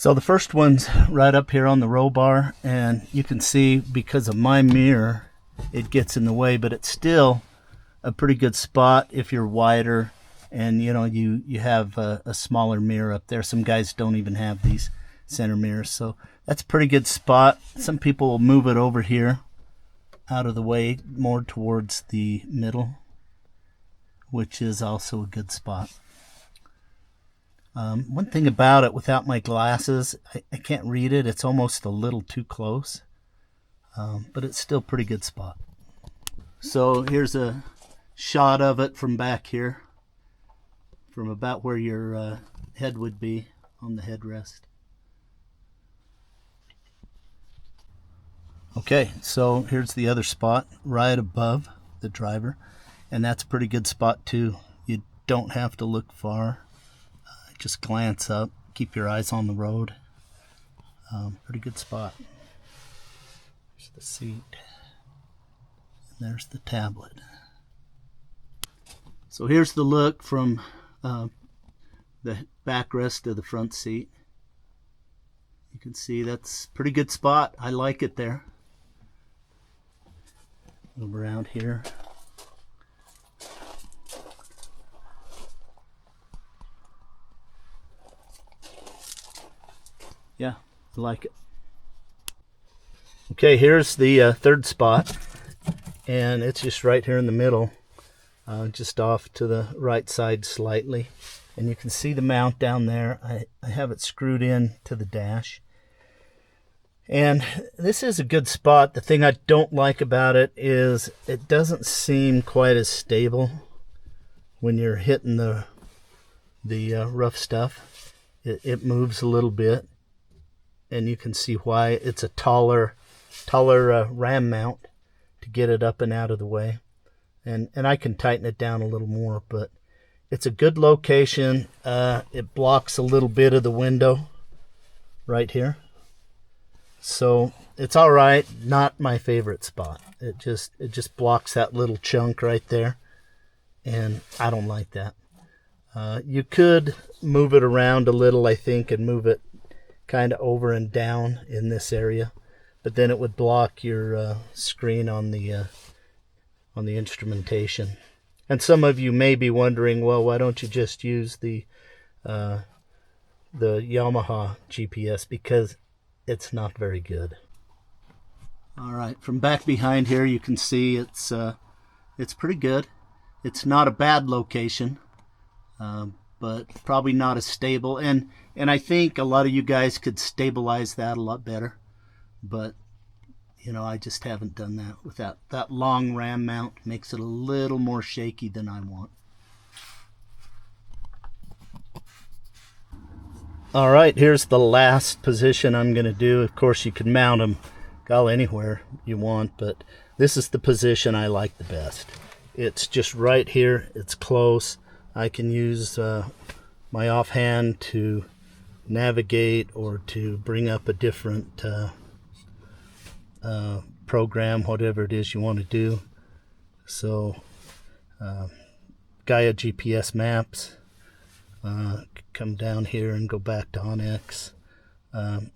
So the first one's right up here on the roll bar, and you can see because of my mirror it gets in the way, but it's still a pretty good spot if you're wider and you have a smaller mirror up there. Some guys don't even have these center mirrors, so that's a pretty good spot. Some people will move it over here out of the way more towards the middle, which is also a good spot. One thing about it, without my glasses, I can't read it. It's almost a little too close, but it's still a pretty good spot. So here's a shot of it from back here, from about where your head would be on the headrest. Okay, so here's the other spot right above the driver, and that's a pretty good spot too. You don't have to look far. Just glance up, keep your eyes on the road. Pretty good spot. There's the seat, and there's the tablet. So here's the look from the backrest of the front seat. You can see that's a pretty good spot. I like it there. Move around here. Yeah, I like it. Okay, here's the third spot, and it's just right here in the middle, just off to the right side slightly. And you can see the mount down there. I have it screwed in to the dash. And this is a good spot. The thing I don't like about it is it doesn't seem quite as stable when you're hitting the rough stuff. It moves a little bit. And you can see why. It's a taller ram mount to get it up and out of the way, and I can tighten it down a little more, but it's a good location. It blocks a little bit of the window right here, so it's all right. Not my favorite spot. It just blocks that little chunk right there, and I don't like that. You could move it around a little, I think, and move it kind of over and down in this area, but then it would block your screen on the instrumentation. And some of you may be wondering, well, why don't you just use the Yamaha GPS? Because it's not very good. All right, from back behind here you can see it's pretty good. It's not a bad location, but probably not as stable, and I think a lot of you guys could stabilize that a lot better, but I just haven't done that with that long ram mount. Makes it a little more shaky than I want. All right, here's the last position I'm going to do. Of course, you can mount them anywhere you want, but this is the position I like the best. It's just right here. It's close. I can use my offhand to navigate or to bring up a different program, whatever it is you want to do. So Gaia GPS maps, come down here and go back to Onyx.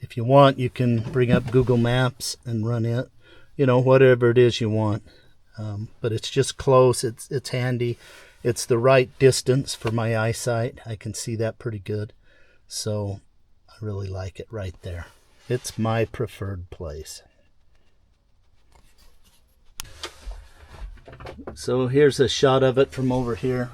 If you want, you can bring up Google Maps and run it, whatever it is you want. But it's just close. It's handy. It's the right distance for my eyesight. I can see that pretty good. So I really like it right there. It's my preferred place. So here's a shot of it from over here.